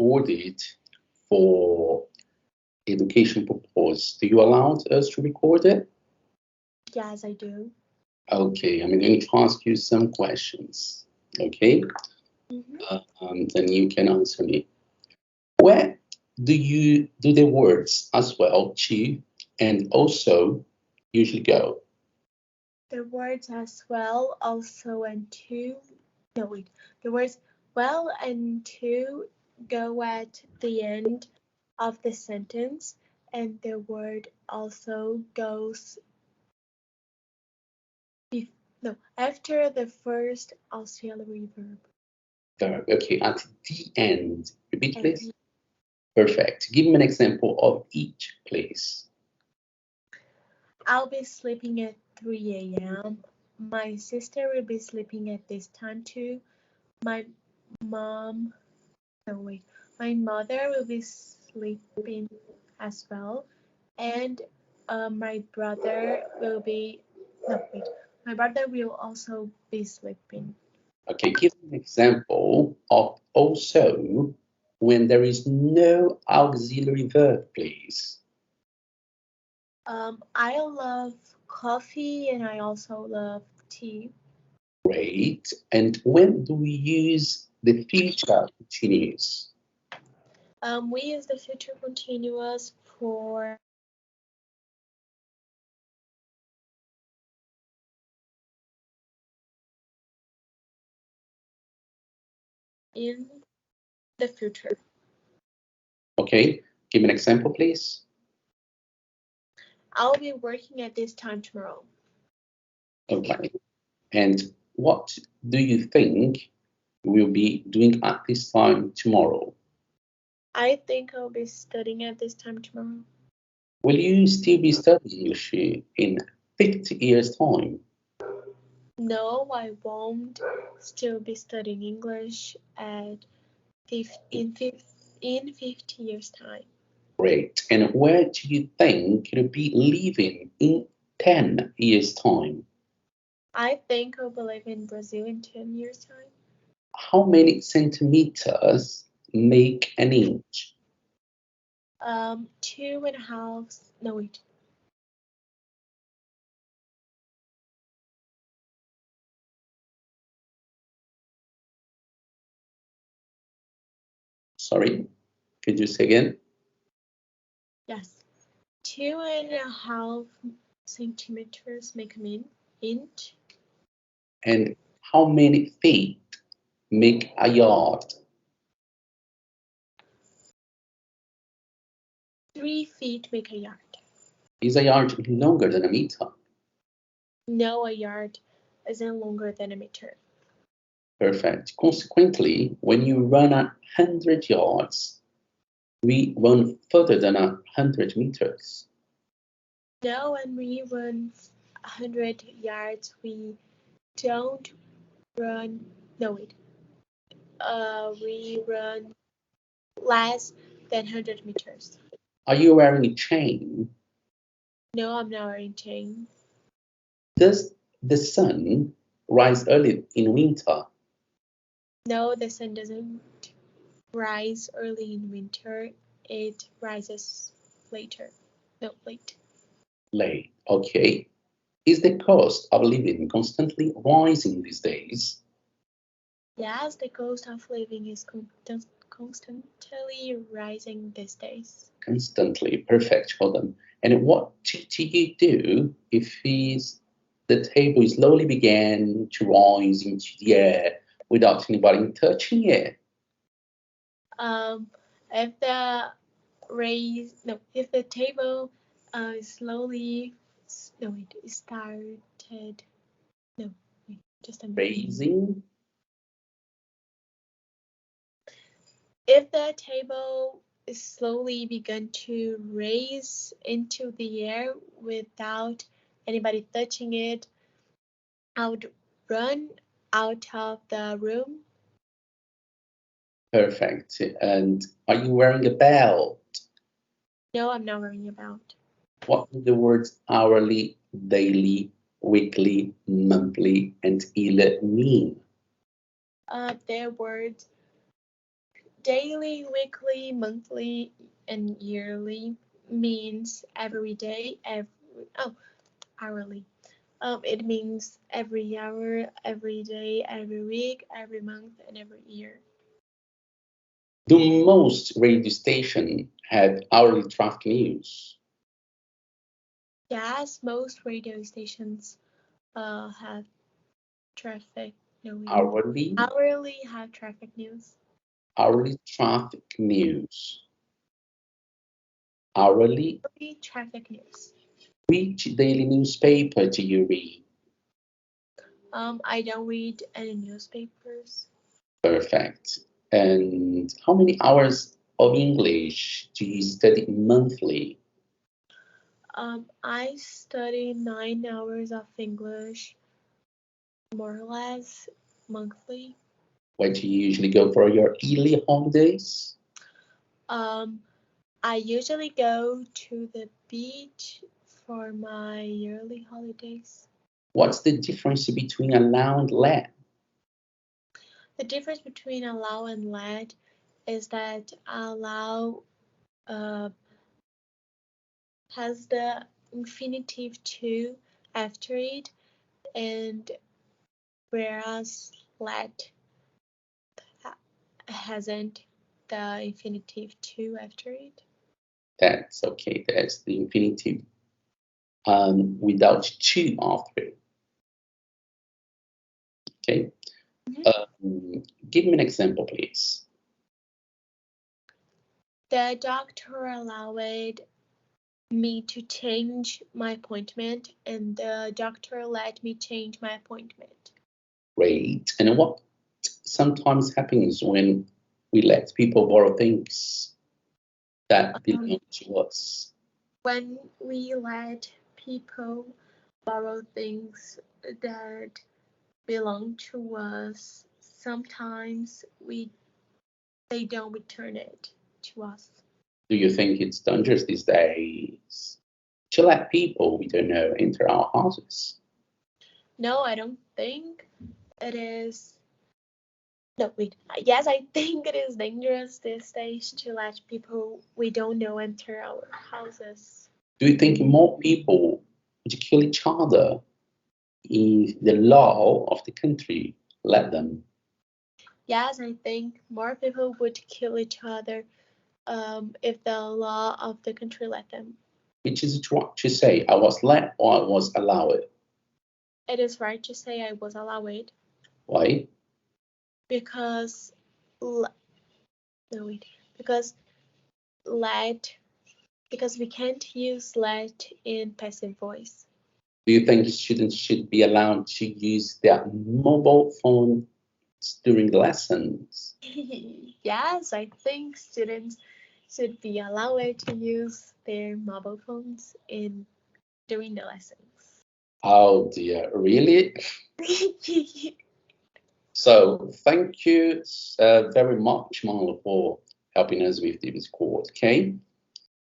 record it for education purpose. Do you allow us to record it? Yes, I do. Okay, I'm going to ask you some questions. Okay, then you can answer me. Where do you do the words as well, to and also usually go? The words as well, also, and to. No, wait. The words well and to go at the end of the sentence, and the word also goes no after the first auxiliary verb. Verb. Okay, at the end. Repeat, At please. the, Perfect. Give me an example of each, please. I'll be sleeping at 3 a.m. My sister will be sleeping at this time too. My mom, no wait, my mother will be sleeping as well, and my brother will be no wait, my brother will also be sleeping. Okay, give me an example of also when there is no auxiliary verb, please. I love coffee and I also love tea. Great. And when do we use the future continuous? We use the future continuous for in the future. Okay, give me an example, please. I'll be working at this time tomorrow. Okay. And what do you think we'll be doing at this time tomorrow? I think I'll be studying at this time tomorrow. Will you still be studying English in 50 years' time? No, I won't still be studying English in 50 years' time. Great. And where do you think you'll be living in 10 years' time? I think I'll be living in Brazil in 10 years' time. How many centimeters make an inch? 2.5, no wait, Sorry, could you say again? yes. 2.5 centimeters make an inch. And how many feet make a yard? 3 feet make a yard. Is a yard longer than a meter? No, a yard isn't longer than a meter. Perfect. Consequently, when you run 100 yards, we run further than 100 meters. No, when we run 100 yards, we don't run. No, wait. We run less than 100 meters. Are you wearing a chain? No, I'm not wearing chain. Does the sun rise early in winter? No, the sun doesn't rise early in winter. It rises later. No, late. Late. Okay. Is the cost of living constantly rising these days? Yes, the cost of living is constantly rising these days. Constantly. Perfect. Hold on. And what do you do if the table slowly began to rise into the air without anybody touching it? Um, if the if the table slowly, no, it started, no, wait, just a minute. Raising? If the table slowly began to raise into the air without anybody touching it, I would run out of the room. Perfect. And are you wearing a belt? No, I'm not worrying about. What do the words hourly, daily, weekly, monthly, and yearly mean? Their words Daily, weekly, monthly, and yearly means every day, hourly. It means every hour, every day, every week, every month, and every year. Do most radio stations have hourly traffic news? Yes, most radio stations have traffic news. Hourly? Hourly have traffic news. Hourly traffic news. Hourly? Hourly traffic news. Which daily newspaper do you read? I don't read any newspapers. Perfect. And how many hours of English do you study monthly? I study 9 hours of English, more or less, monthly. Where do you usually go for your yearly holidays? I usually go to the beach for my yearly holidays. What's the difference between allow and let? The difference between allow and let is that allow has the infinitive to after it, and whereas let hasn't the infinitive to after it. That's okay. That's the infinitive without to after it. Okay. Give me an example, please. The doctor allowed me to change my appointment, and the doctor let me change my appointment. Great. And what sometimes happens when we let people borrow things that belong to us? When we let people borrow things that belong to us, sometimes they don't return it to us. Do you think it's dangerous these days to let people we don't know enter our houses? No, I don't think it is. No, wait. Yes, I think it is dangerous these days to let people we don't know enter our houses. Do you think more people would kill each other if the law of the country let them? Yes, I think more people would kill each other if the law of the country let them. Which is it right to say I was let or I was allowed? It is right to say I was allowed Why? because no wait because let because we can't use let in passive voice. Do you think students should be allowed to use their mobile phones during lessons? Yes, I think students should be allowed to use their mobile phones in during the lessons. Oh dear, really? So thank you very much, Marla, for helping us with this course. Okay.